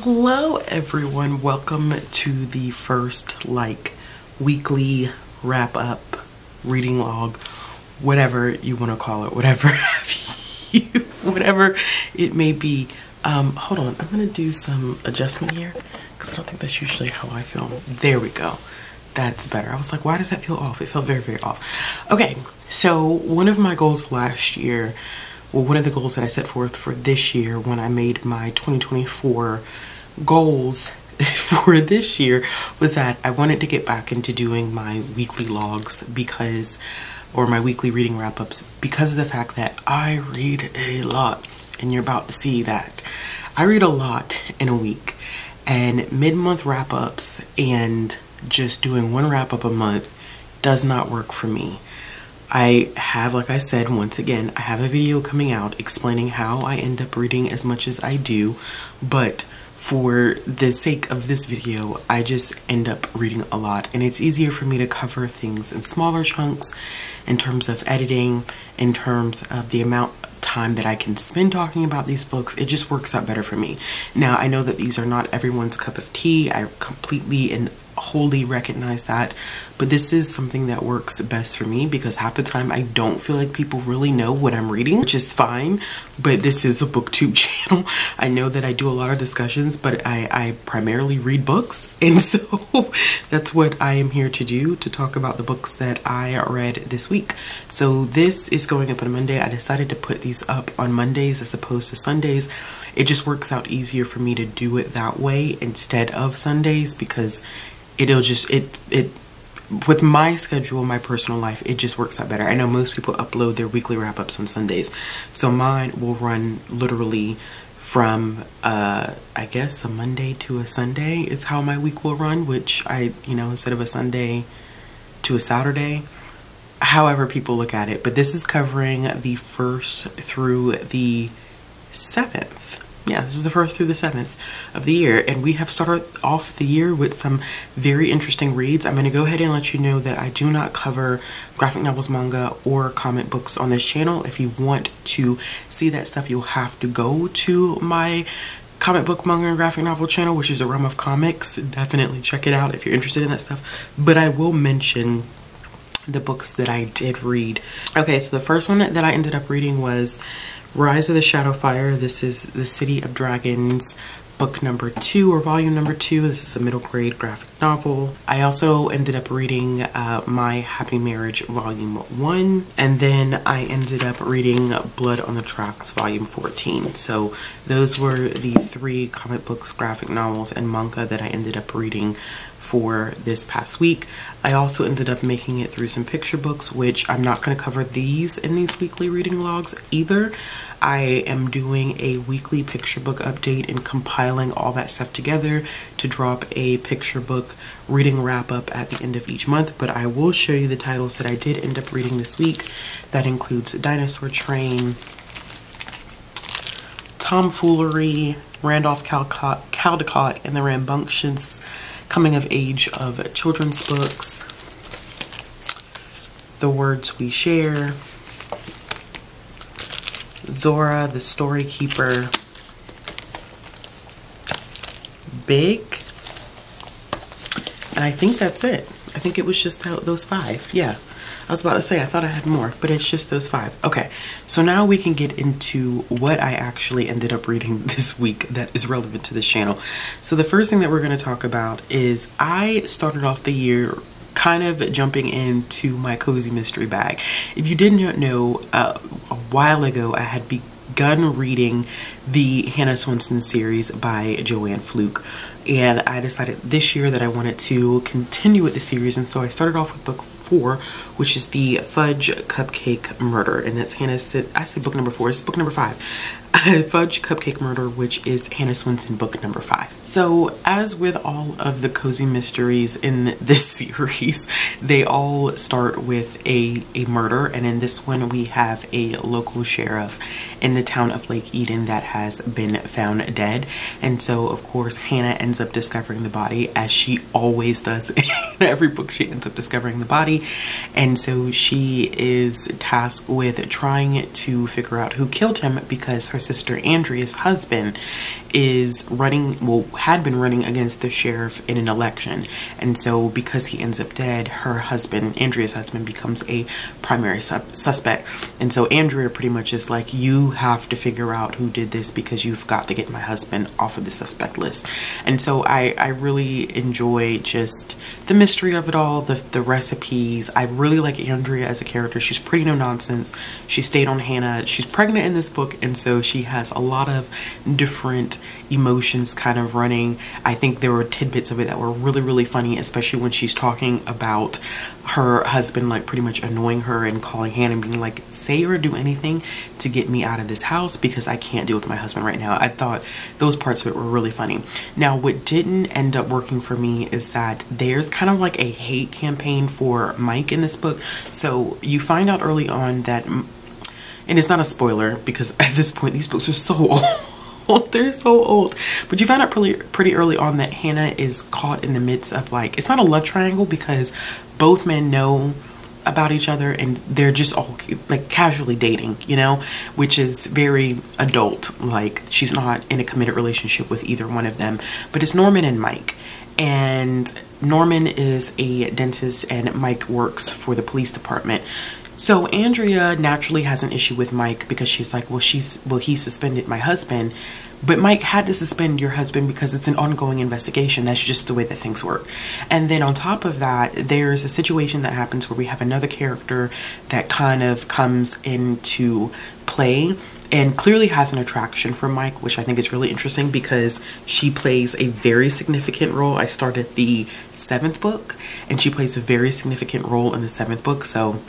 Hello everyone, welcome to the first weekly wrap up reading log, whatever you want to call it, whatever it may be. Hold on, I'm gonna do some adjustment here because I don't think that's usually how I film. There we go, that's better. I was like, why does that feel off? It felt very off. Okay, so one of my goals last year, well, one of the goals that I set forth for this year when I made my 2024 goals for this year was that I wanted to get back into doing my weekly logs or my weekly reading wrap-ups because of the fact that I read a lot, and you're about to see that. I read a lot in a week, and mid-month wrap-ups and just doing one wrap-up a month does not work for me. I have, like I said, once again, I have a video coming out explaining how I end up reading as much as I do, but for the sake of this video, I just end up reading a lot, and it's easier for me to cover things in smaller chunks in terms of editing, in terms of the amount of time that I can spend talking about these books. It just works out better for me. Now, I know that these are not everyone's cup of tea. I completely and wholly recognize that, but this is something that works best for me because half the time I don't feel like people really know what I'm reading, which is fine, but this is a booktube channel. I know that I do a lot of discussions, but I primarily read books, and so that's what I am here to do, to talk about the books that I read this week. So this is going up on Monday. I decided to put these up on Mondays as opposed to Sundays. It just works out easier for me to do it that way instead of Sundays because it'll just, with my schedule, my personal life, it just works out better. I know most people upload their weekly wrap-ups on Sundays, so mine will run literally from, I guess, a Monday to a Sunday is how my week will run, which instead of a Sunday to a Saturday, however people look at it. But this is covering the 1st through the 7th. Yeah, this is the 1st through the 7th of the year, and we have started off the year with some very interesting reads. I'm going to go ahead and let you know that I do not cover graphic novels, manga, or comic books on this channel. If you want to see that stuff, you'll have to go to my comic book, manga, and graphic novel channel, which is A Realm of Comics. Definitely check it out if you're interested in that stuff. But I will mention the books that I did read. Okay, so the first one that I ended up reading was Rise of the Shadowfire. This is The City of Dragons, book number 2 or volume number 2. This is a middle grade graphic novel. I also ended up reading My Happy Marriage volume 1, and then I ended up reading Blood on the Tracks volume 14. So those were the 3 comic books, graphic novels, and manga that I ended up reading for this past week. I also ended up making it through some picture books, which I'm not going to cover these in these weekly reading logs either. I am doing a weekly picture book update and compiling all that stuff together to drop a picture book reading wrap up at the end of each month. But I will show you the titles that I did end up reading this week. That includes Dinosaur Train, Tomfoolery, Randolph Caldecott, and the Rambunctious Coming of Age of Children's Books, The Words We Share, Zora the Story Keeper, Big, and I think that's it. I think it was just those 5. Yeah, I was about to say I thought I had more, but it's just those 5. Okay, so now we can get into what I actually ended up reading this week that is relevant to this channel. So the first thing that we're going to talk about is I started off the year kind of jumping into my cozy mystery bag. If you did not know, a while ago I had begun reading the Hannah Swenson series by Joanne Fluke, and I decided this year that I wanted to continue with the series, and so I started off with book 4, which is the Fudge Cupcake Murder, and that's I said book number 4, it's book number 5. Fudge Cupcake Murder, which is Hannah Swenson book number 5. So as with all of the cozy mysteries in this series, they all start with a murder, and in this one we have a local sheriff in the town of Lake Eden that has been found dead, and so of course Hannah ends up discovering the body, as she always does. In every book she ends up discovering the body, and so she is tasked with trying to figure out who killed him because her sister Andrea's husband is running, well, had been running against the sheriff in an election. And so because he ends up dead, her husband, Andrea's husband, becomes a primary suspect. And so Andrea pretty much is like, you have to figure out who did this because you've got to get my husband off of the suspect list. And so I really enjoy just the mystery of it all, the recipes. I really like Andrea as a character. She's pretty no nonsense. She stayed on Hannah. She's pregnant in this book, and so she has a lot of different emotions kind of running. I think there were tidbits of it that were really, really funny, especially when she's talking about her husband like pretty much annoying her and calling Hannah and being like, say or do anything to get me out of this house because I can't deal with my husband right now. I thought those parts of it were really funny. Now, what didn't end up working for me is that there's kind of like a hate campaign for Mike in this book. So you find out early on that, and it's not a spoiler because at this point these books are so old. They're so old, but you find out pretty early on that Hannah is caught in the midst of, like, it's not a love triangle because both men know about each other and they're just all like casually dating, you know, which is very adult. Like, she's not in a committed relationship with either one of them, but it's Norman and Mike. And Norman is a dentist and Mike works for the police department. So Andrea naturally has an issue with Mike because she's like, well, he suspended my husband, but Mike had to suspend your husband because it's an ongoing investigation. That's just the way that things work. And then on top of that, there's a situation that happens where we have another character that kind of comes into play and clearly has an attraction for Mike, which I think is really interesting because she plays a very significant role. I started the 7th book and she plays a very significant role in the 7th book. So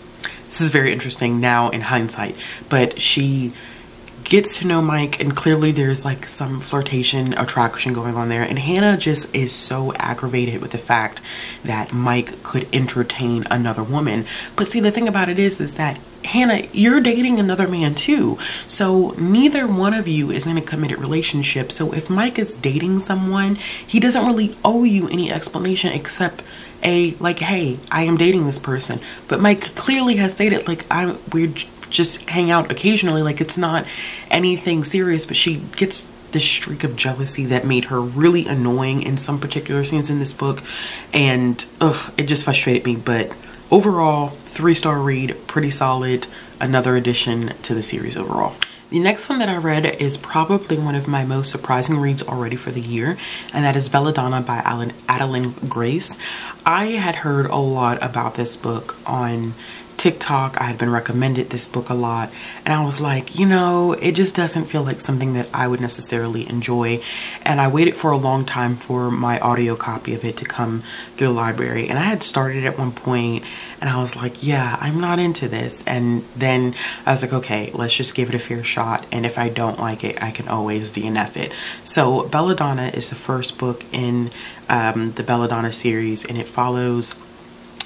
this is very interesting now in hindsight, but she gets to know Mike and clearly there's like some flirtation, attraction going on there. And Hannah just is so aggravated with the fact that Mike could entertain another woman. But see, the thing about it is that Hannah, you're dating another man too. So neither one of you is in a committed relationship. So if Mike is dating someone, he doesn't really owe you any explanation except like, hey, I am dating this person. But Mike clearly has stated, like, we just hang out occasionally, like it's not anything serious. But she gets this streak of jealousy that made her really annoying in some particular scenes in this book, and it just frustrated me. But overall, 3-star read, pretty solid, another addition to the series overall. The next one that I read is probably one of my most surprising reads already for the year, and that is Belladonna by Adeline Grace. I had heard a lot about this book on TikTok. I had been recommended this book a lot, and I was like, you know, it just doesn't feel like something that I would necessarily enjoy. And I waited for a long time for my audio copy of it to come through the library, and I had started at one point and I was like, yeah, I'm not into this. And then I was like, okay, let's just give it a fair shot, and if I don't like it, I can always DNF it. So Belladonna is the first book in the Belladonna series, and it follows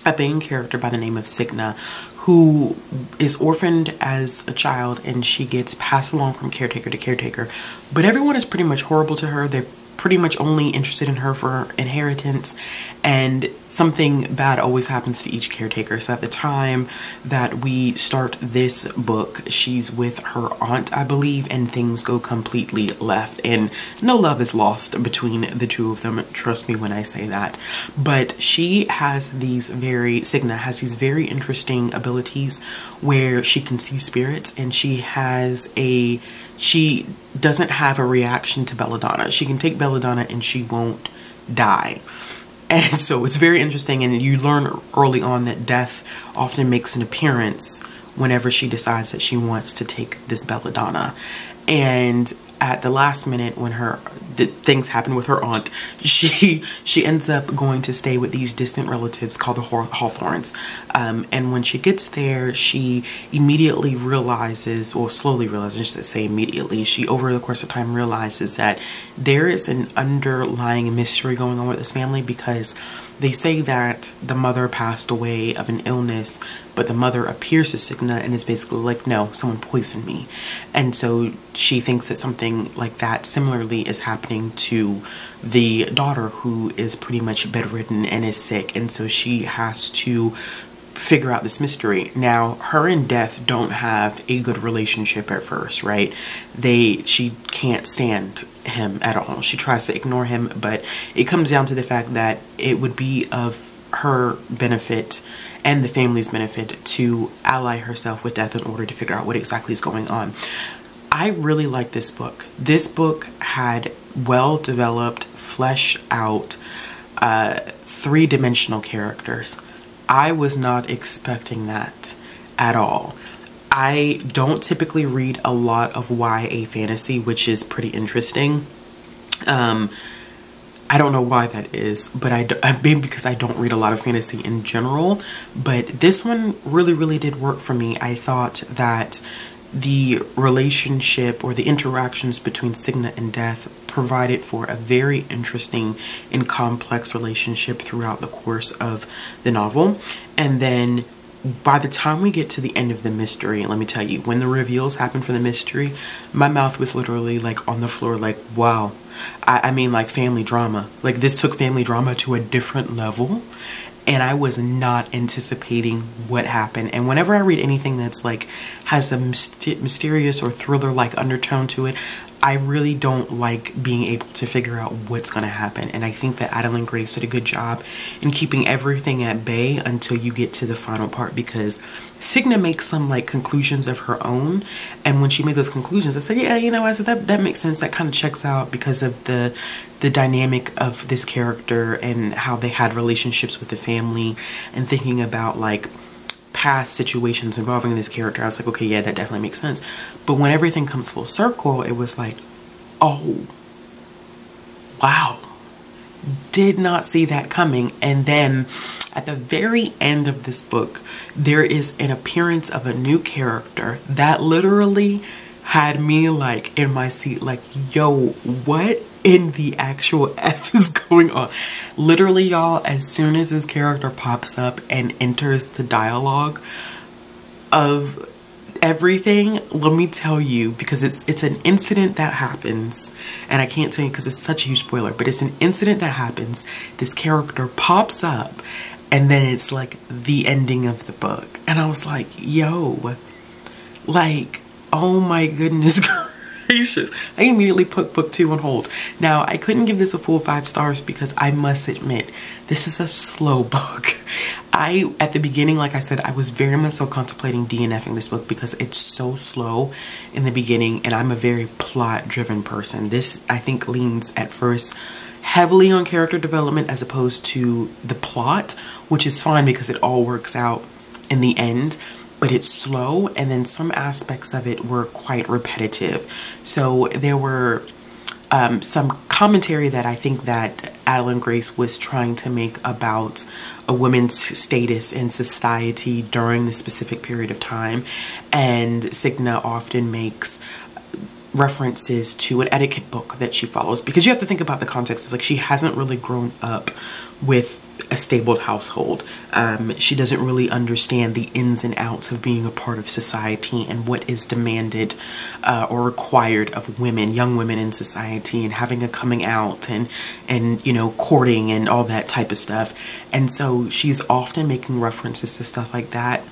a main character by the name of Signa, who is orphaned as a child, and she gets passed along from caretaker to caretaker, but everyone is pretty much horrible to her. They're pretty much only interested in her for inheritance, and something bad always happens to each caretaker. So at the time that we start this book, she's with her aunt, I believe, and things go completely left, and no love is lost between the two of them, trust me when I say that. But she has Signa has these very interesting abilities where she can see spirits, and she doesn't have a reaction to Belladonna. She can take Belladonna and she won't die. And so it's very interesting, and you learn early on that death often makes an appearance whenever she decides that she wants to take this Belladonna. And at the last minute, when things happen with her aunt, she ends up going to stay with these distant relatives called the Hawthorns. And when she gets there, she immediately realizes, or slowly realizes, I should say immediately, she over the course of time realizes that there is an underlying mystery going on with this family, because they say that the mother passed away of an illness, but the mother appears to Signa and is basically like, no, someone poisoned me. And so she thinks that something like that similarly is happening to the daughter, who is pretty much bedridden and is sick. And so she has to figure out this mystery. Now, her and Death don't have a good relationship at first, right? She can't stand him at all. She tries to ignore him, but it comes down to the fact that it would be of her benefit and the family's benefit to ally herself with Death in order to figure out what exactly is going on. I really like this book. This book had well-developed, fleshed out, three-dimensional characters. I was not expecting that at all. I don't typically read a lot of YA fantasy, which is pretty interesting. I don't know why that is, but maybe because I don't read a lot of fantasy in general, but this one really, really did work for me. I thought that the relationship or the interactions between Cygna and Death provided for a very interesting and complex relationship throughout the course of the novel. And then by the time we get to the end of the mystery, let me tell you, when the reveals happen for the mystery, my mouth was literally like on the floor, like, wow. I mean, like family drama. Like, this took family drama to a different level, and I was not anticipating what happened. And whenever I read anything that's like has a mysterious or thriller-like undertone to it, I really don't like being able to figure out what's going to happen. And I think that Adeline Grace did a good job in keeping everything at bay until you get to the final part, because Cygna makes some like conclusions of her own. And when she made those conclusions, I said, yeah, you know, I said that makes sense. That kind of checks out because of the dynamic of this character and how they had relationships with the family, and thinking about like past situations involving this character. I was like, okay, yeah, that definitely makes sense. But when everything comes full circle, it was like, oh, wow, did not see that coming. And then at the very end of this book, there is an appearance of a new character that literally had me like in my seat, like, yo, what in the actual F is going on? Literally, y'all, as soon as this character pops up and enters the dialogue of everything, let me tell you, because it's an incident that happens, and I can't tell you because it's such a huge spoiler, but it's an incident that happens. This character pops up, and then it's like the ending of the book, and I was like, yo, like, oh my goodness gracious. I immediately put book 2 on hold. Now, I couldn't give this a full 5 stars because I must admit, this is a slow book. At the beginning, like I said, I was very much so contemplating DNFing this book because it's so slow in the beginning, and I'm a very plot-driven person. This, I think, leans at first heavily on character development as opposed to the plot, which is fine because it all works out in the end. But it's slow, and then some aspects of it were quite repetitive. So there were some commentary that I think that Adeline Grace was trying to make about a woman's status in society during this specific period of time. And Cygna often makes references to an etiquette book that she follows, because you have to think about the context of, like, she hasn't really grown up with a stable household. She doesn't really understand the ins and outs of being a part of society and what is demanded or required of women, young women in society, and having a coming out and you know, courting and all that type of stuff. And so she's often making references to stuff like that.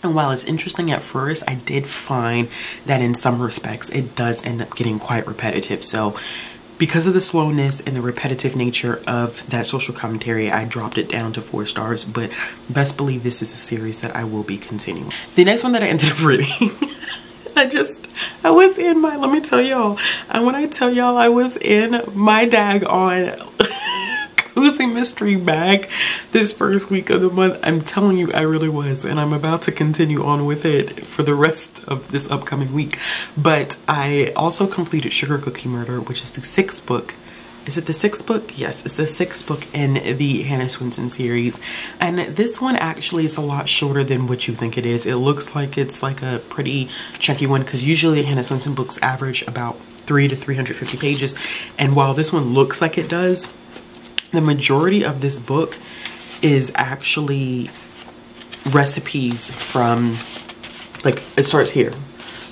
And while it's interesting at first, I did find that in some respects it does end up getting quite repetitive. So because of the slowness and the repetitive nature of that social commentary, I dropped it down to 4 stars, but best believe this is a series that I will be continuing. The next one that I ended up reading, I was in my, let me tell y'all, and when I tell y'all I was in my daggone cozy mystery bag this first week of the month, I'm telling you, I really was, and I'm about to continue on with it for the rest of this upcoming week. But I also completed Sugar Cookie Murder, which is the 6th book. Is it the 6th book? Yes, it's the 6th book in the Hannah Swinton series. And this one actually is a lot shorter than what you think it is. It looks like it's like a pretty chunky one, because usually Hannah Swinton books average about 300 to 350 pages. And while this one looks like it does, the majority of this book is actually recipes from, like, it starts here.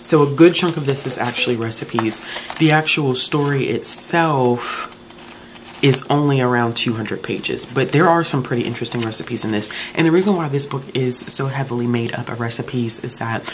So a good chunk of this is actually recipes. The actual story itself is only around 200 pages, but there are some pretty interesting recipes in this. And the reason why this book is so heavily made up of recipes is that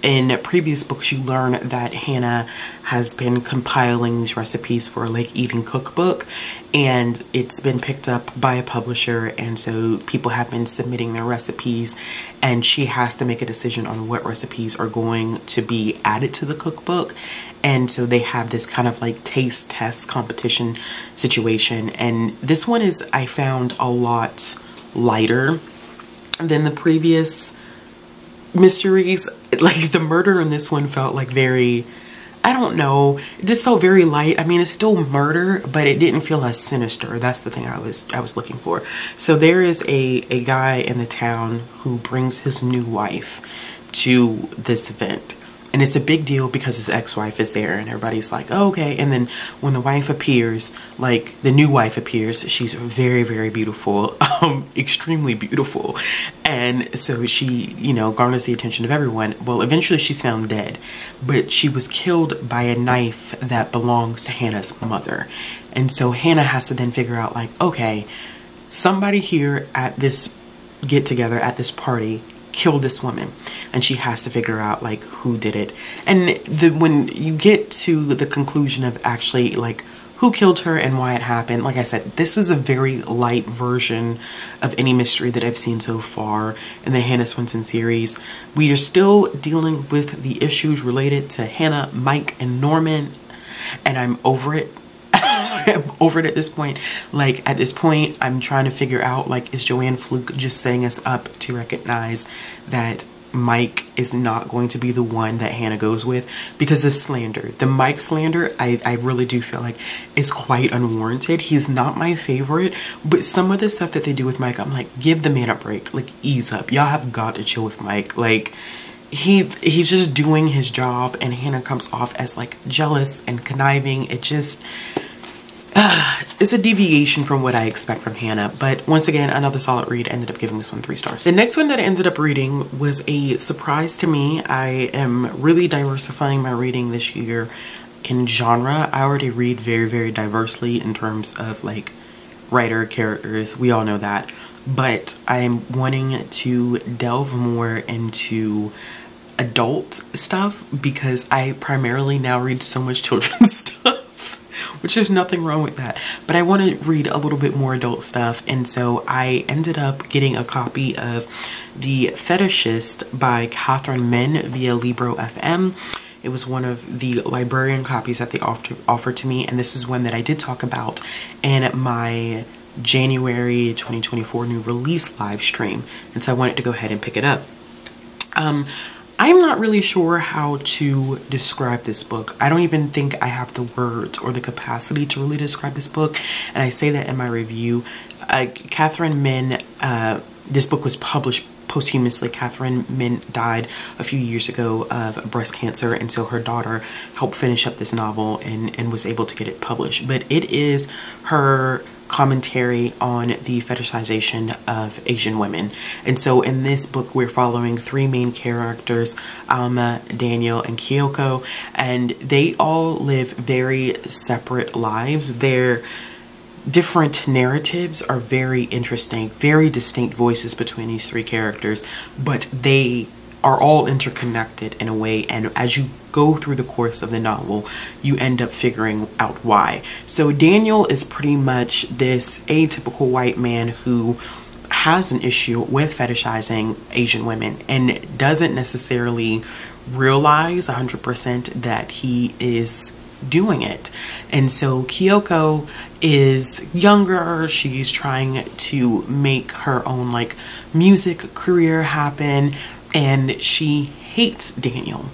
in previous books you learn that Hannah has been compiling these recipes for a Lake Eating cookbook, and it's been picked up by a publisher, and so people have been submitting their recipes, and she has to make a decision on what recipes are going to be added to the cookbook. And so they have this kind of like taste test competition situation, and this one is, I found, a lot lighter than the previous mysteries. Like the murder in this one felt like very, I don't know, it just felt very light. I mean, it's still murder, but it didn't feel as sinister. That's the thing I was looking for. So there is a guy in the town who brings his new wife to this event. And it's a big deal because his ex-wife is there, and everybody's like, oh, okay. And then when the wife appears, like the new wife appears, she's very, very beautiful, extremely beautiful. And so she, you know, garners the attention of everyone. Well, eventually she's found dead, but she was killed by a knife that belongs to Hannah's mother. And so Hannah has to then figure out, like, okay, somebody here at this get together, at this party, killed this woman, and she has to figure out like who did it. And when you get to the conclusion of actually like who killed her and why it happened, like I said, this is a very light version of any mystery that I've seen so far in the Hannah Swenson series. We are still dealing with the issues related to Hannah, Mike, and Norman, and I'm over it. I'm over it at this point. Like, at this point, I'm trying to figure out, like, is Joanne Fluke just setting us up to recognize that Mike is not going to be the one that Hannah goes with? Because the slander, the Mike slander, I really do feel like is quite unwarranted. He's not my favorite, but some of the stuff that they do with Mike, I'm like, give the man a break. Like, ease up. Y'all have got to chill with Mike. Like, he's just doing his job, and Hannah comes off as, like, jealous and conniving. It just... it's a deviation from what I expect from Hannah, but once again, another solid read. I ended up giving this one 3 stars. The next one that I ended up reading was a surprise to me. I am really diversifying my reading this year in genre. I already read very, very diversely in terms of like writer, characters. We all know that, but I'm wanting to delve more into adult stuff because I primarily now read so much children's stuff. Which there's nothing wrong with that, but I want to read a little bit more adult stuff, and so I ended up getting a copy of The Fetishist by Catherine Min via Libro FM. It was one of the librarian copies that they offered to me, and this is one that I did talk about in my January 2024 new release live stream, and so I wanted to go ahead and pick it up. I'm not really sure how to describe this book. I don't even think I have the words or the capacity to really describe this book, and I say that in my review. Catherine Min, this book was published posthumously. Catherine Min died a few years ago of breast cancer, and so her daughter helped finish up this novel and was able to get it published. But it is her commentary on the fetishization of Asian women. And so in this book, we're following 3 main characters, Alma, Daniel, and Kyoko, and they all live very separate lives. Their different narratives are very interesting, very distinct voices between these 3 characters, but they are all interconnected in a way, and as you go through the course of the novel, you end up figuring out why. So Daniel is pretty much this atypical white man who has an issue with fetishizing Asian women and doesn't necessarily realize 100% that he is doing it. And so Kyoko is younger. She's trying to make her own like music career happen, and she hates Daniel.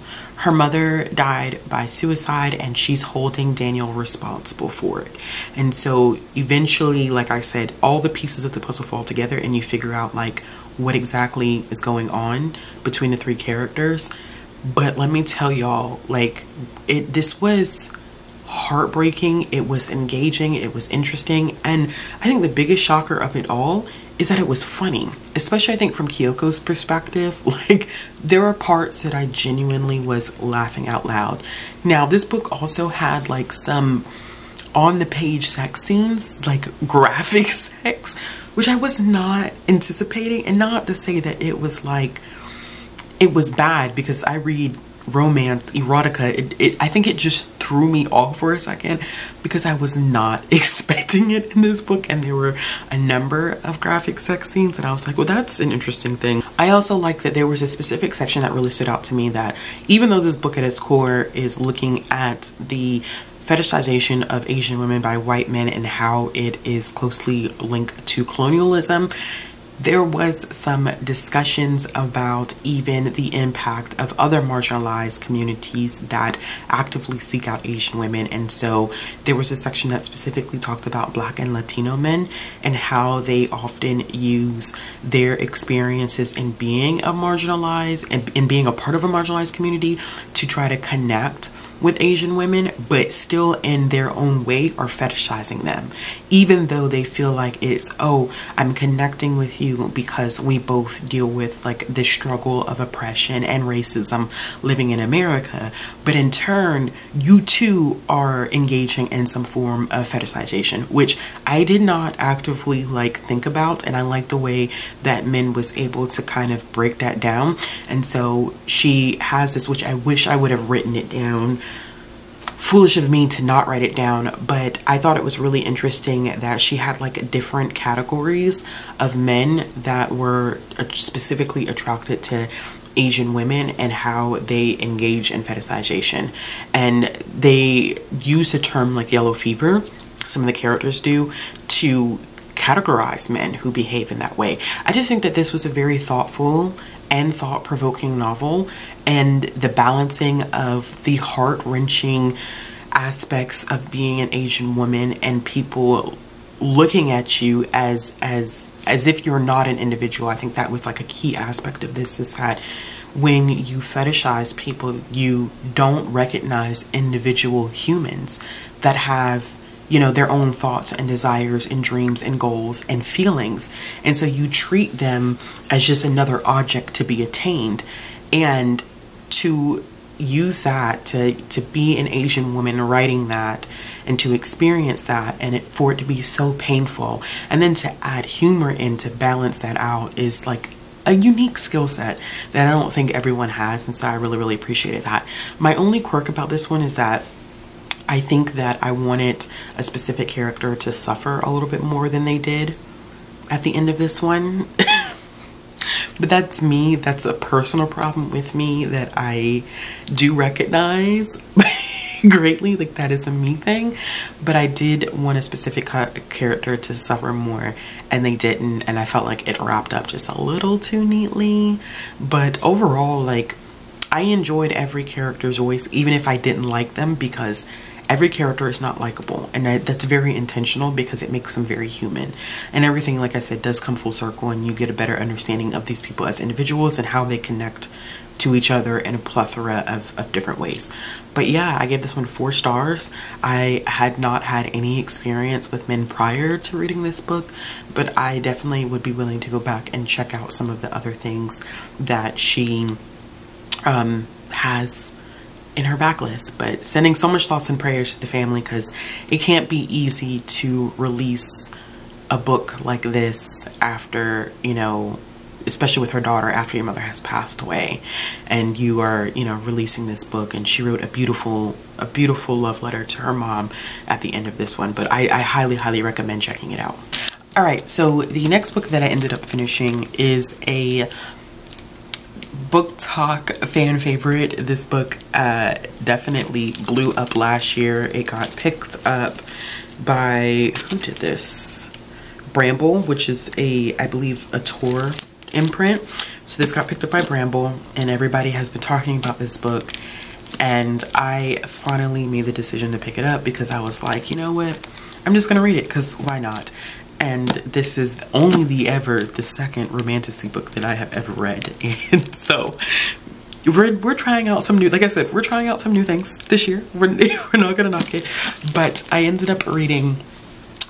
Her mother died by suicide, and she's holding Daniel responsible for it. And so eventually, like I said, all the pieces of the puzzle fall together, and you figure out like what exactly is going on between the 3 characters. But let me tell y'all, like, this was heartbreaking, it was engaging, it was interesting, and I think the biggest shocker of it all is that it was funny, especially I think from Kyoko's perspective. Like, there were parts that I genuinely was laughing out loud. Now, this book also had like some on the page sex scenes, like graphic sex, which I was not anticipating. And not to say that it was like, it was bad, because I read romance, erotica. I think it just threw me off for a second because I was not expecting it in this book, and there were a number of graphic sex scenes, and I was like, well, that's an interesting thing. I also like that there was a specific section that really stood out to me, that even though this book at its core is looking at the fetishization of Asian women by white men and how it is closely linked to colonialism, there was some discussions about even the impact of other marginalized communities that actively seek out Asian women. And so there was a section that specifically talked about Black and Latino men and how they often use their experiences in being a marginalized and in being a part of a marginalized community to try to connect with Asian women, but still in their own way are fetishizing them, even though they feel like it's, oh, I'm connecting with you because we both deal with like the struggle of oppression and racism living in America. But in turn, you too are engaging in some form of fetishization, which I did not actively like think about. And I like the way that Min was able to kind of break that down. And so she has this, which I wish I would have written it down. Foolish of me to not write it down, but I thought it was really interesting that she had like different categories of men that were specifically attracted to Asian women and how they engage in fetishization. And they use the term like yellow fever, some of the characters do, to categorize men who behave in that way. I just think that this was a very thoughtful and thought-provoking novel, and the balancing of the heart-wrenching aspects of being an Asian woman and people looking at you as if you're not an individual. I think that was like a key aspect of this, is that when you fetishize people, you don't recognize individual humans that have, you know, their own thoughts and desires and dreams and goals and feelings. And so you treat them as just another object to be attained. And to use that, to be an Asian woman writing that and to experience that, and for it to be so painful, and then to add humor in to balance that out, is like a unique skill set that I don't think everyone has. And so I really, really appreciated that. My only quirk about this one is that I think that I wanted a specific character to suffer a little bit more than they did at the end of this one. But that's me. That's a personal problem with me that I do recognize greatly. Like, that is a me thing. But I did want a specific character to suffer more, and they didn't. And I felt like it wrapped up just a little too neatly. But overall, like, I enjoyed every character's voice, even if I didn't like them, because every character is not likable, and that's very intentional because it makes them very human. And everything, like I said, does come full circle, and you get a better understanding of these people as individuals and how they connect to each other in a plethora of different ways. But yeah, I gave this one 4 stars. I had not had any experience with men prior to reading this book, but I definitely would be willing to go back and check out some of the other things that she has in her backlist. But sending so much thoughts and prayers to the family, because it can't be easy to release a book like this after, you know, especially with her daughter, after your mother has passed away, and you are, you know, releasing this book. And she wrote a beautiful love letter to her mom at the end of this one. But I highly recommend checking it out. All right, so the next book that I ended up finishing is a Booktok fan favorite. This book definitely blew up last year. It got picked up by, who did this? Bramble, which is I believe a Tor imprint. So this got picked up by Bramble, and everybody has been talking about this book, and I finally made the decision to pick it up because I was like, you know what, I'm just gonna read it, because why not? And this is only the second romantasy book that I have ever read. And so we're trying out some new, like I said, we're trying out some new things this year. We're not gonna knock it. But I ended up reading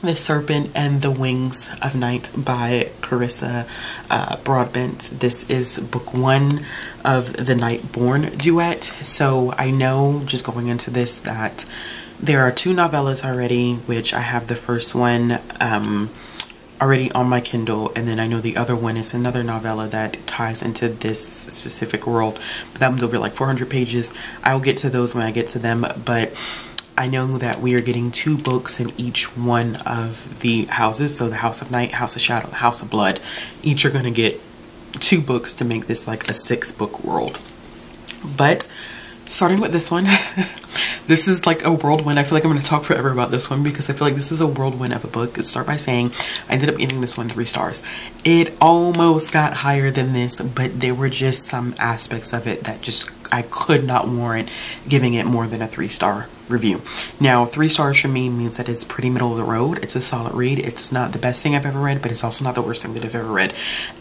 The Serpent and the Wings of Night by Clarissa Broadbent. This is book 1 of the Nightborn duet. So I know, just going into this, that There are 2 novellas already, which I have the first one already on my Kindle, and then I know the other one is another novella that ties into this specific world, but that one's over like 400 pages. I'll get to those when I get to them, but I know that we are getting 2 books in each one of the houses. So the House of Night, House of Shadow, House of Blood, each are going to get 2 books to make this like a 6-book world. But starting with this one, this is like a whirlwind. I feel like I'm going to talk forever about this one because I feel like this is a whirlwind of a book. Let's start by saying I ended up giving this one 3 stars. It almost got higher than this, but there were just some aspects of it that just I could not warrant giving it more than a 3-star review. Now, 3 stars for me means that it's pretty middle of the road. It's a solid read. It's not the best thing I've ever read, but it's also not the worst thing that I've ever read.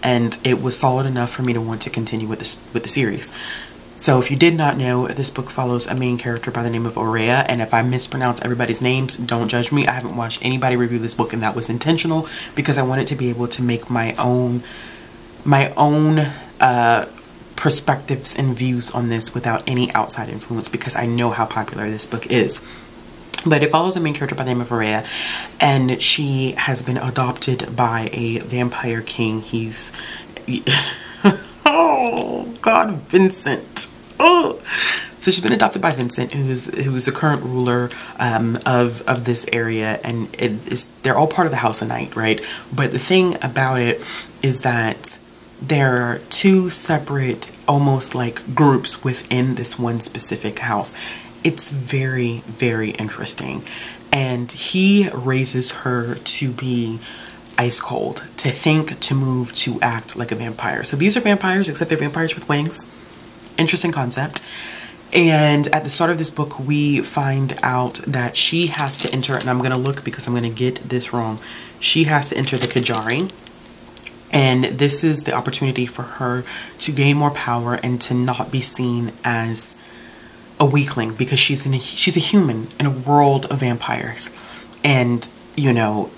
And it was solid enough for me to want to continue with the series. So if you did not know, this book follows a main character by the name of Aurea, and if I mispronounce everybody's names, don't judge me. I haven't watched anybody review this book, and that was intentional because I wanted to be able to make my own perspectives and views on this without any outside influence, because I know how popular this book is. But it follows a main character by the name of Aurea, and she has been adopted by a vampire king. He's oh God, Vincent. Oh. So she's been adopted by Vincent, who's the current ruler of this area, and they're all part of the House of Night, right? But the thing about it is that there are 2 separate, almost like groups within this one specific house. It's very, very interesting, and he raises her to be ice cold, to think, to move, to act like a vampire. So these are vampires, except they're vampires with wings. Interesting concept. And at the start of this book, we find out that she has to enter, and I'm going to look because I'm going to get this wrong. She has to enter the Kajari. And this is the opportunity for her to gain more power and to not be seen as a weakling, because she's a human in a world of vampires. And, you know,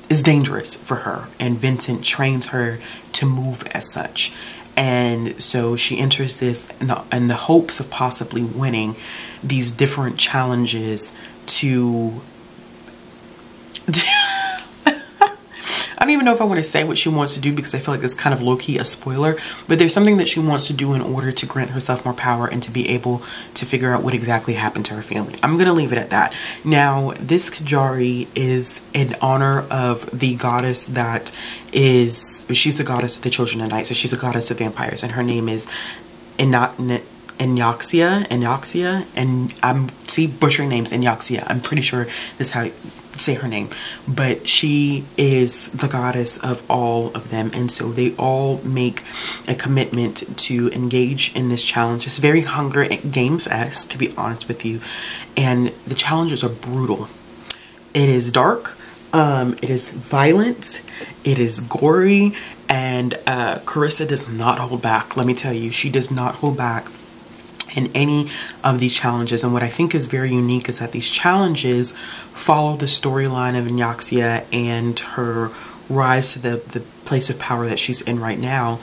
is dangerous for her, and Vincent trains her to move as such. And so she enters this in the hopes of possibly winning these different challenges to I don't even know if I want to say what she wants to do, because I feel like it's kind of low-key a spoiler, but there's something that she wants to do in order to grant herself more power and to be able to figure out what exactly happened to her family. I'm going to leave it at that. Now, this Kajari is in honor of the goddess that she's the goddess of the children of night, so she's a goddess of vampires, and her name is Enoxia, and I'm butchering names. Enoxia. I'm pretty sure that's how you say her name, but she is the goddess of all of them, and so they all make a commitment to engage in this challenge. It's very Hunger Games-esque, to be honest with you, and the challenges are brutal. It is dark, it is violent, it is gory, and Carissa does not hold back. Let me tell you, she does not hold back in any of these challenges. And what I think is very unique is that these challenges follow the storyline of Enoxia and her rise to the place of power that she's in right now,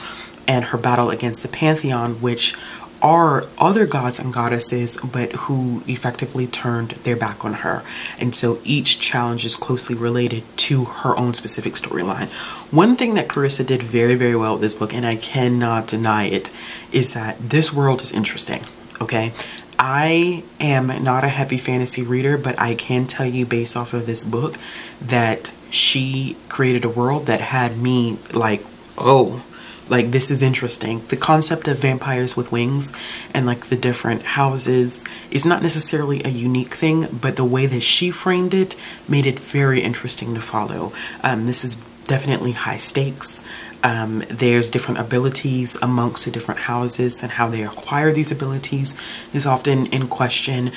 and her battle against the Pantheon, which are other gods and goddesses, but who effectively turned their back on her. And so each challenge is closely related to her own specific storyline. One thing that Carissa did very, very well with this book, and I cannot deny it, is that this world is interesting, okay? I am not a heavy fantasy reader, but I can tell you based off of this book that she created a world that had me like, oh, like, this is interesting. The concept of vampires with wings and like the different houses is not necessarily a unique thing, but the way that she framed it made it very interesting to follow. This is definitely high stakes. There's different abilities amongst the different houses, and how they acquire these abilities is often in question.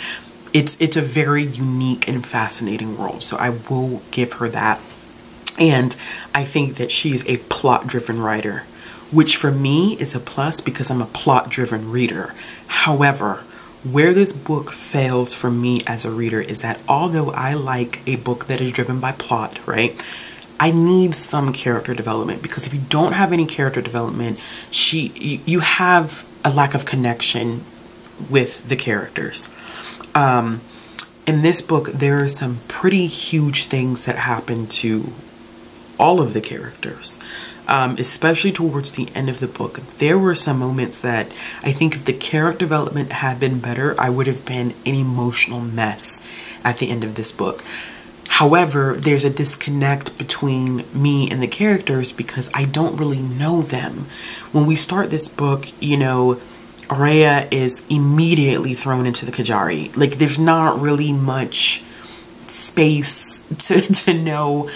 It's a very unique and fascinating world, so I will give her that. And I think that she is a plot-driven writer, which for me is a plus because I'm a plot-driven reader. However, where this book fails for me as a reader is that although I like a book that is driven by plot, right, I need some character development, because if you don't have any character development, you have a lack of connection with the characters. And in this book, there are some pretty huge things that happen to all of the characters. Especially towards the end of the book, there were some moments that I think if the character development had been better, I would have been an emotional mess at the end of this book. However, there's a disconnect between me and the characters because I don't really know them. When we start this book, you know, Araya is immediately thrown into the Kajari. Like, there's not really much space to know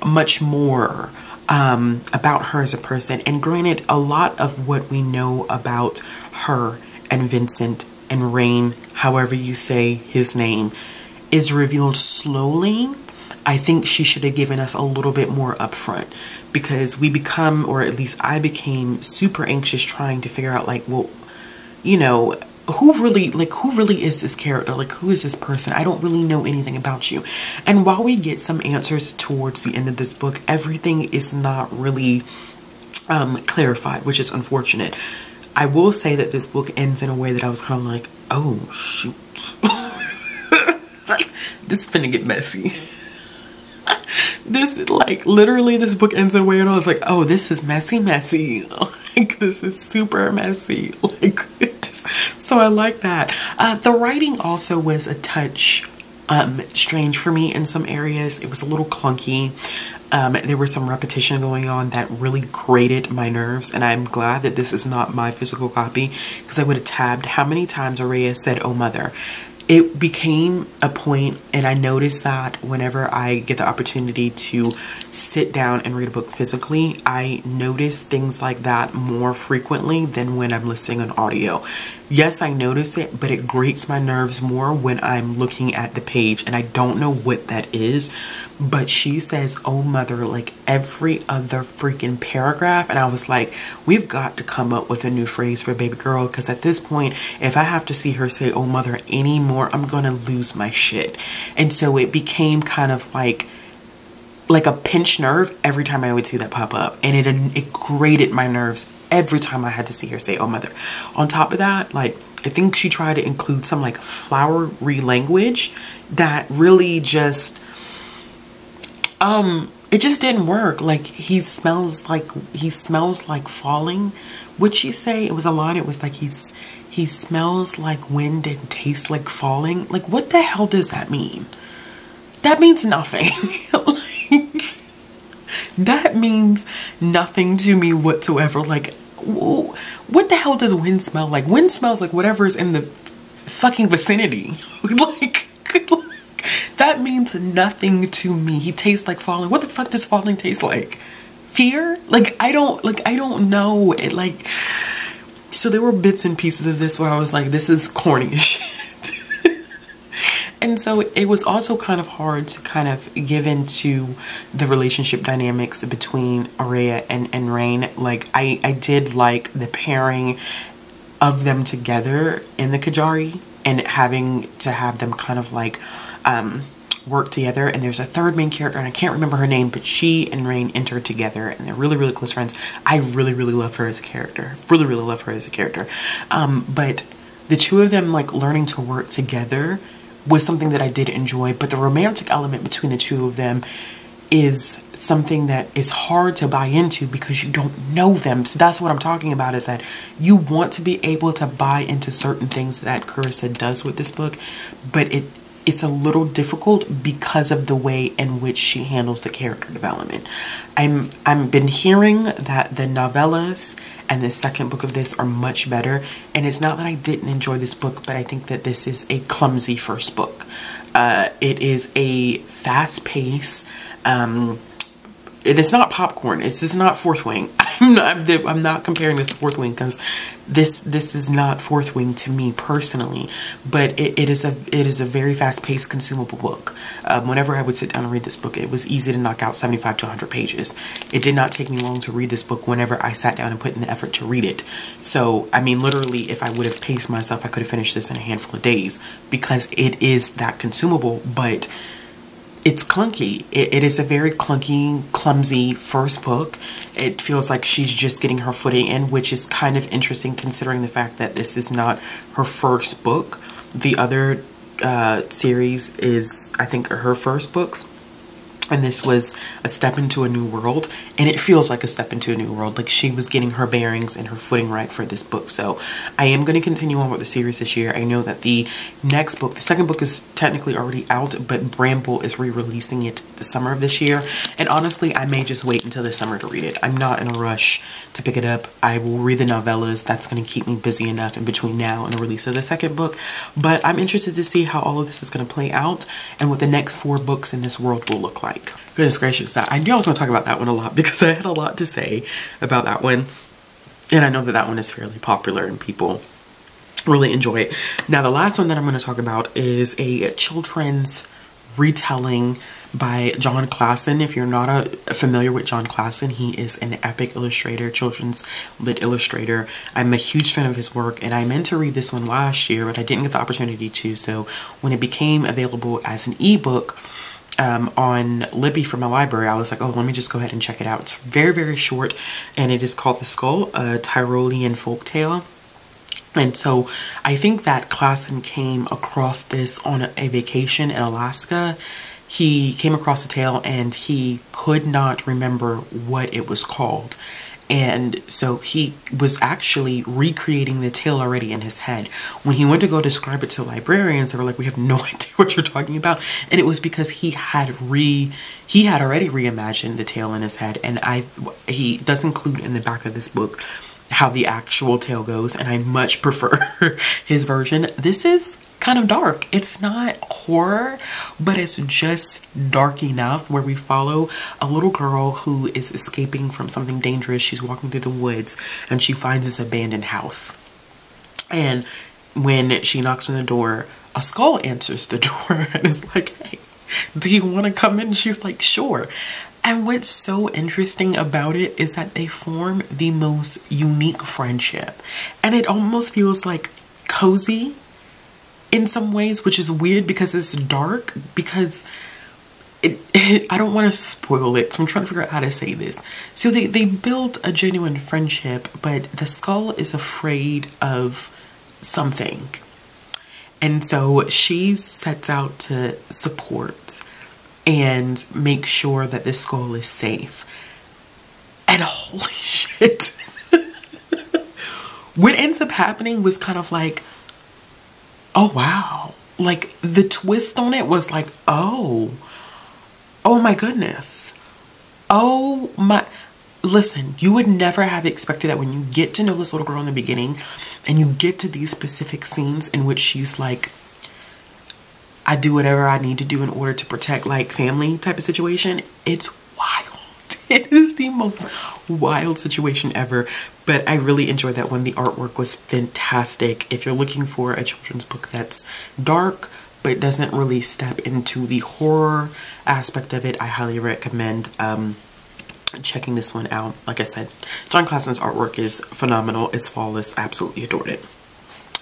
much more about her as a person. And granted, a lot of what we know about her and Vincent and Rain, however you say his name, is revealed slowly. I think she should have given us a little bit more upfront, because we become, or at least I became, super anxious trying to figure out, like, well, you know, who really is this character? Like, who is this person? I don't really know anything about you. And while we get some answers towards the end of this book, everything is not really clarified, which is unfortunate. I will say that this book ends in a way that I was kind of like, oh shoot. This is finna get messy. This, like, literally this book ends in a way and I was like, oh, this is messy. Like, this is super messy. Like, so I like that. The writing also was a touch strange for me in some areas. It was a little clunky. There was some repetition going on that really grated my nerves, and I'm glad that this is not my physical copy, because I would have tabbed how many times Araya said, oh mother. It became a point, and I noticed that whenever I get the opportunity to sit down and read a book physically, I notice things like that more frequently than when I'm listening on audio. Yes, I notice it, but it grates my nerves more when I'm looking at the page, and I don't know what that is, but she says, oh mother, like every other freaking paragraph, and I was like, we've got to come up with a new phrase for baby girl, because at this point, if I have to see her say oh mother anymore, I'm gonna lose my shit. And so it became kind of like a pinched nerve every time I would see that pop up, and it grated my nerves every time I had to see her say oh mother. On top of that, like, I think she tried to include some like flowery language that really just it just didn't work. Like, he smells like falling. Would she say it was a line? It was like he smells like wind and tastes like falling. Like, what the hell does that mean? That means nothing. Like, that means nothing to me whatsoever. Like, what the hell does wind smell like? Wind smells like whatever is in the fucking vicinity. Like, that means nothing to me. He tastes like falling. What the fuck does falling taste like? Fear? Like, I don't know. It, like, so there were bits and pieces of this where I was like, this is corny as shit. And so it was also kind of hard to kind of give into the relationship dynamics between Araya and Rain. Like, I did like the pairing of them together in the Kajari, and having to have them kind of like work together. And there's a third main character, and I can't remember her name, but she and Rain enter together, and they're really, really close friends. I really, really love her as a character. Really, really love her as a character. But the two of them, like, learning to work together was something that I did enjoy. But the romantic element between the two of them is something that is hard to buy into because you don't know them. So that's what I'm talking about, is that you want to be able to buy into certain things that Carissa does with this book, but it's a little difficult because of the way in which she handles the character development. I've been hearing that the novellas and the second book of this are much better, and it's not that I didn't enjoy this book, but I think that this is a clumsy first book. It is a fast pace. It is not popcorn. It's just not Fourth Wing. I'm not comparing this to Fourth Wing, because this is not Fourth Wing to me personally. But it is a very fast paced, consumable book. Whenever I would sit down and read this book, it was easy to knock out 75 to 100 pages. It did not take me long to read this book whenever I sat down and put in the effort to read it. So, I mean, literally, if I would have paced myself, I could have finished this in a handful of days, because it is that consumable. But it's clunky. It is a very clunky, clumsy first book. It feels like she's just getting her footing in, which is kind of interesting considering the fact that this is not her first book. The other series is, I think, her first books. And this was a step into a new world, and it feels like a step into a new world. Like, she was getting her bearings and her footing right for this book. So I am going to continue on with the series this year. I know that the next book, the second book, is technically already out, but Bramble is re-releasing it the summer of this year. And honestly, I may just wait until the summer to read it. I'm not in a rush to pick it up. I will read the novellas. That's going to keep me busy enough in between now and the release of the second book. But I'm interested to see how all of this is going to play out and what the next 4 books in this world will look like. Goodness gracious, I knew I was going to talk about that one a lot because I had a lot to say about that one. And I know that that one is fairly popular and people really enjoy it. Now, the last one that I'm going to talk about is a children's retelling by John Klassen. If you're not familiar with John Klassen, he is an epic illustrator, children's lit illustrator. I'm a huge fan of his work, and I meant to read this one last year, but I didn't get the opportunity to. So when it became available as an ebook on Libby from my library, I was like, oh, let me just go ahead and check it out. It's very, very short, and it is called The Skull, a Tyrolean folktale. And so I think that Klassen came across this on a vacation in Alaska. He came across the tale and he could not remember what it was called. And so he was actually recreating the tale already in his head. When he went to go describe it to librarians, they were like, we have no idea what you're talking about. And it was because he had already reimagined the tale in his head. And he does include in the back of this book how the actual tale goes, and I much prefer his version. This is kind of dark. It's not horror, but it's just dark enough where we follow a little girl who is escaping from something dangerous. She's walking through the woods and she finds this abandoned house. And when she knocks on the door, a skull answers the door and is like, hey, do you want to come in? She's like, sure. And what's so interesting about it is that they form the most unique friendship. And it almost feels like cozy in some ways, which is weird because it's dark, because I don't want to spoil it, so I'm trying to figure out how to say this. So they build a genuine friendship, but the skull is afraid of something. And so she sets out to support and make sure that the skull is safe. And holy shit. What ends up happening was kind of like, oh wow. Like, the twist on it was like, oh my goodness. Oh my, listen, you would never have expected that when you get to know this little girl in the beginning and you get to these specific scenes in which she's like, I do whatever I need to do in order to protect, like, family type of situation. It's wild. It is the most wild situation ever. But I really enjoyed that one. The artwork was fantastic. If you're looking for a children's book that's dark but doesn't really step into the horror aspect of it, I highly recommend checking this one out. Like I said, John Klassen's artwork is phenomenal. It's flawless. I absolutely adored it.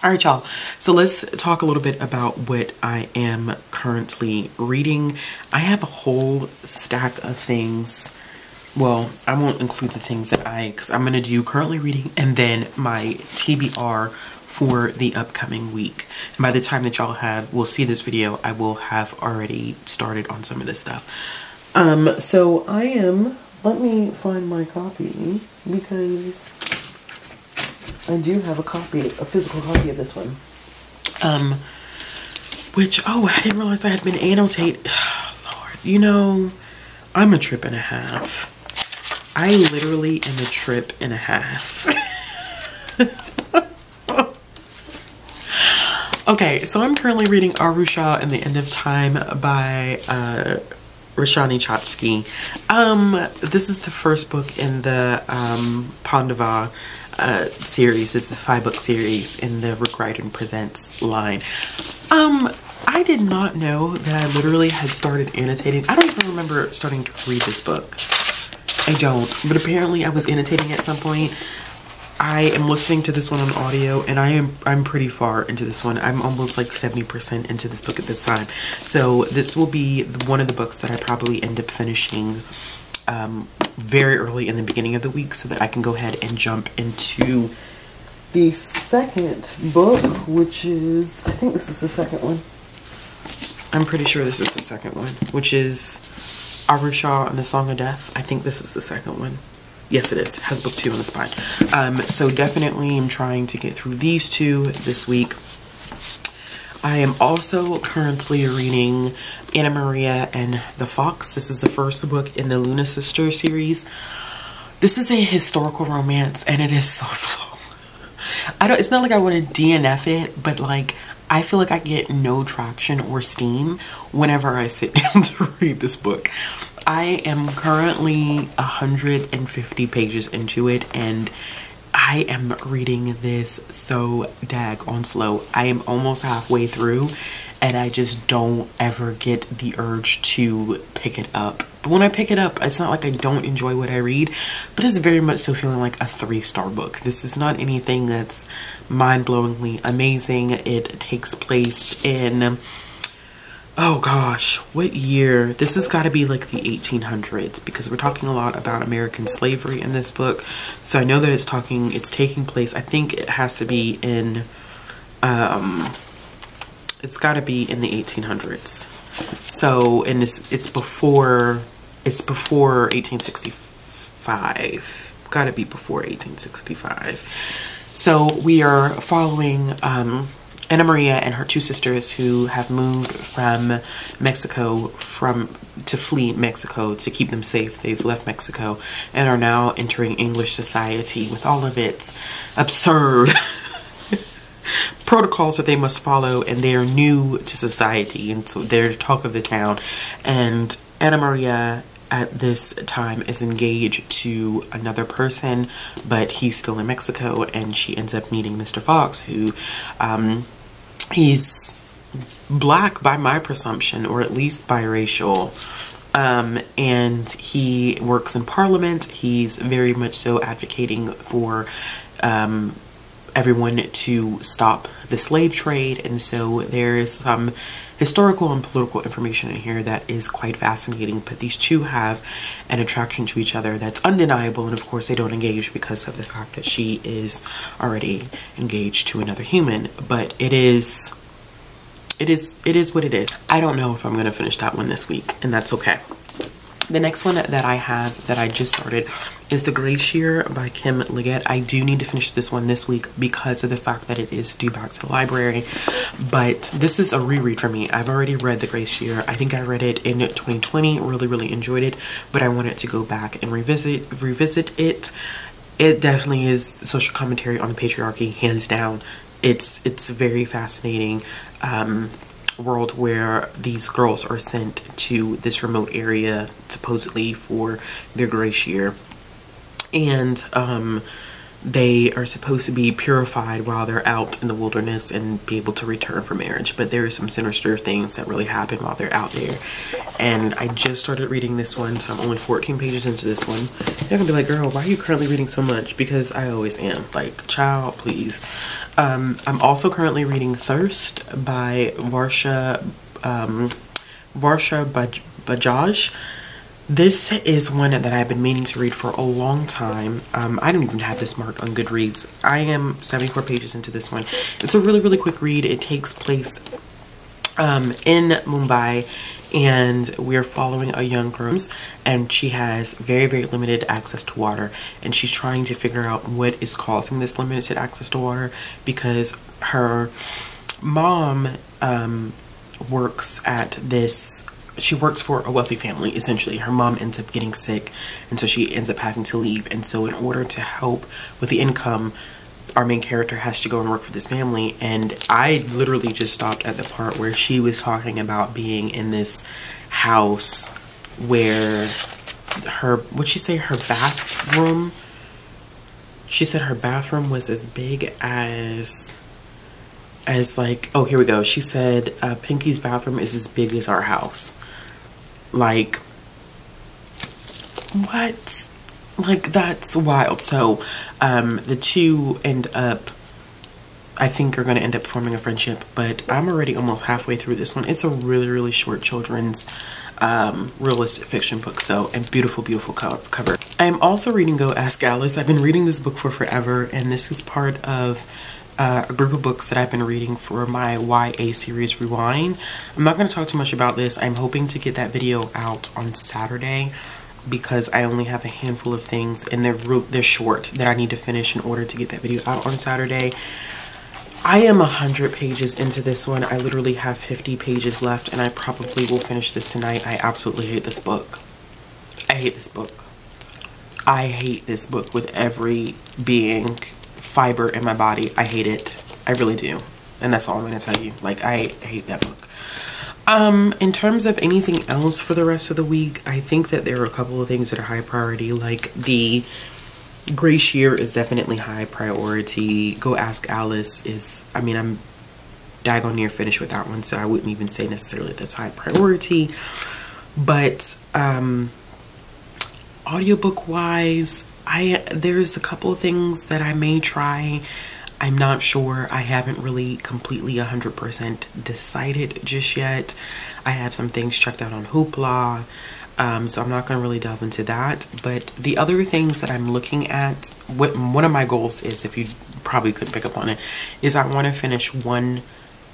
All right, y'all. So let's talk a little bit about what I am currently reading. I have a whole stack of things. Well, I won't include the things that because I'm going to do currently reading and then my TBR for the upcoming week. And by the time that y'all will see this video, I will have already started on some of this stuff. So I am, let me find my copy because I do have a physical copy of this one. Which, oh, I didn't realize I had been annotated. Lord, you know, I'm a trip and a half. I literally am a trip and a half. Okay, so I'm currently reading Arusha and the End of Time by Rashani Chachki. This is the first book in the Pandava series. This is a 5-book series in the Rick Riordan Presents line. I did not know that I literally had started annotating. I don't even remember starting to read this book. I don't, but apparently I was annotating at some point. I am listening to this one on audio, and I'm pretty far into this one. I'm almost like 70% into this book at this time. So this will be one of the books that I probably end up finishing very early in the beginning of the week so that I can go ahead and jump into the second book, which is, I think this is the second one. I'm pretty sure this is the second one, which is Arusha and the Song of Death. I think this is the second one. Yes, it is. It has book 2 on the spine. So definitely I'm trying to get through these 2 this week. I am also currently reading Anna Maria and the Fox. This is the first book in the Luna Sister series. This is a historical romance and it is so slow. It's not like I want to DNF it, but like I feel like I get no traction or steam whenever I sit down to read this book. I am currently 150 pages into it and I am reading this so daggone slow. I am almost halfway through and I just don't ever get the urge to pick it up. But when I pick it up, it's not like I don't enjoy what I read, but it's very much so feeling like a 3-star book. This is not anything that's mind-blowingly amazing. It takes place in, oh gosh, what year? This has got to be like the 1800s because we're talking a lot about American slavery in this book. So I know that it's taking place, I think it has to be in, it's got to be in the 1800s. So, and it's before 1865. Got to be before 1865. So we are following Anna Maria and her 2 sisters who have moved from Mexico to flee Mexico to keep them safe. They've left Mexico and are now entering English society with all of its absurd protocols that they must follow, and they are new to society and so they're talk of the town. And Anna Maria at this time is engaged to another person, but he's still in Mexico, and she ends up meeting Mr. Fox, who he's black by my presumption, or at least biracial, and he works in Parliament. He's very much so advocating for everyone to stop the slave trade, and so there is some historical and political information in here that is quite fascinating. But these 2 have an attraction to each other that's undeniable, and of course they don't engage because of the fact that she is already engaged to another human. But it is what it is. I don't know if I'm gonna finish that one this week, and that's okay. The next one that I have that I just started is The Glacier by Kim Liggett. I do need to finish this one this week because of the fact that it is due back to the library. But this is a reread for me. I've already read The Glacier. I think I read it in 2020, really enjoyed it, but I wanted to go back and revisit it. It definitely is social commentary on the patriarchy, hands down. It's very fascinating. World where these girls are sent to this remote area supposedly for their glacier, and they are supposed to be purified while they're out in the wilderness and be able to return for marriage. But there are some sinister things that really happen while they're out there, and I just started reading this one, so I'm only 14 pages into this one. You're gonna be like, girl, why are you currently reading so much? Because I always am. Like, child, please. I'm also currently reading Thirst by Varsha Bajaj. This is one that I've been meaning to read for a long time. I don't even have this marked on Goodreads. I am 74 pages into this one. It's a really quick read. It takes place in Mumbai, and we're following a young girl, and she has very limited access to water, and she's trying to figure out what is causing this limited access to water, because her mom works at this, she works for a wealthy family. Essentially her mom ends up getting sick, and so she ends up having to leave, and so in order to help with the income, our main character has to go and work for this family. And I literally just stopped at the part where she was talking about being in this house where her, what'd she say, her bathroom, she said her bathroom was as big as like, oh, here we go. She said Pinky's bathroom is as big as our house. Like, what? Like, that's wild. So the 2 end up, I think, are going to end up forming a friendship, but I'm already almost halfway through this one. It's a really short children's realistic fiction book, so, and beautiful cover. I'm also reading Go Ask Alice. I've been reading this book for forever, and this is part of a group of books that I've been reading for my YA series Rewind. I'm not going to talk too much about this. I'm hoping to get that video out on Saturday because I only have a handful of things and they're short that I need to finish in order to get that video out on Saturday. I am 100 pages into this one. I literally have 50 pages left and I probably will finish this tonight. I absolutely hate this book. I hate this book. I hate this book with every being fiber in my body. I hate it. I really do. And that's all I'm going to tell you. Like, I hate that book. In terms of anything else for the rest of the week, I think that there are a couple of things that are high priority. Like the Grace Year is definitely high priority. Go Ask Alice is, I mean, I'm daggone near finished with that one, so I wouldn't even say necessarily that's high priority. But audiobook wise, there's a couple of things that I may try. I'm not sure. I haven't really completely 100% decided just yet. I have some things checked out on Hoopla, so I'm not going to really delve into that. But the other things that I'm looking at, one of my goals is, if you probably couldn't pick up on it, is I want to finish one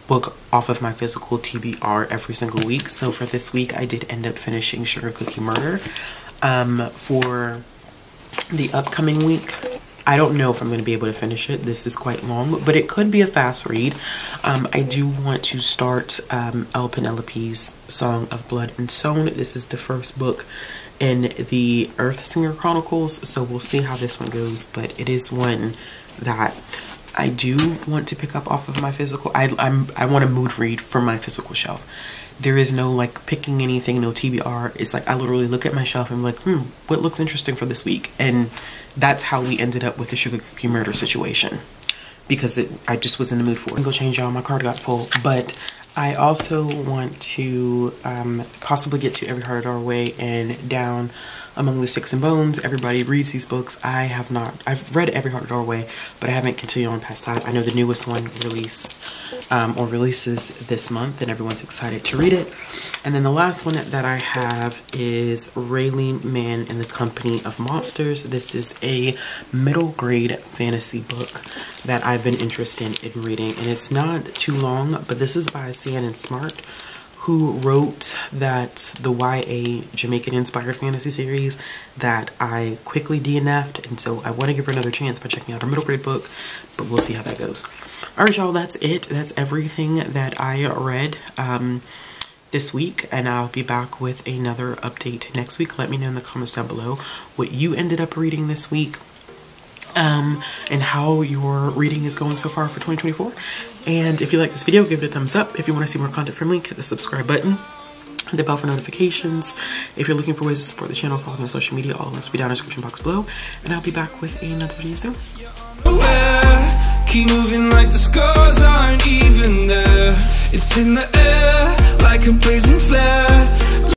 book off of my physical TBR every single week. So for this week, I did end up finishing Sugar Cookie Murder. For the upcoming week, I don't know if I'm going to be able to finish it. This is quite long, but it could be a fast read. I do want to start El Penelope's Song of Blood and Stone. This is the first book in the Earthsinger Chronicles, so we'll see how this one goes, but it is one that I do want to pick up off of my physical. I want a mood read from my physical shelf. There is no like picking anything, no TBR. It's like I literally look at my shelf and I'm like, what looks interesting for this week? And that's how we ended up with the Sugar Cookie Murder situation, because I just was in the mood for it. Go change, y'all, my card got full. But I also want to possibly get to Every Heart a Doorway and Down Among the Sticks and Bones. Everybody reads these books. I have not. I've read Every Heart a Doorway, but I haven't continued on past that. I know the newest one releases this month and everyone's excited to read it. And then the last one that I have is Raylene Man in the Company of Monsters. This is a middle grade fantasy book that I've been interested in reading, and it's not too long, but this is by Sienna Smart, who wrote the YA Jamaican inspired fantasy series that I quickly DNF'd, and so I want to give her another chance by checking out her middle grade book, but we'll see how that goes. Alright, y'all, that's it. That's everything that I read this week, and I'll be back with another update next week. Let me know in the comments down below what you ended up reading this week, and how your reading is going so far for 2024. And if you like this video, give it a thumbs up. If you want to see more content from me, hit the subscribe button, the bell for notifications. If you're looking for ways to support the channel, follow me on social media. All links will be down in the description box below, and I'll be back with another video soon. Keep moving like the scars aren't even there. It's in the air like a blazing flare.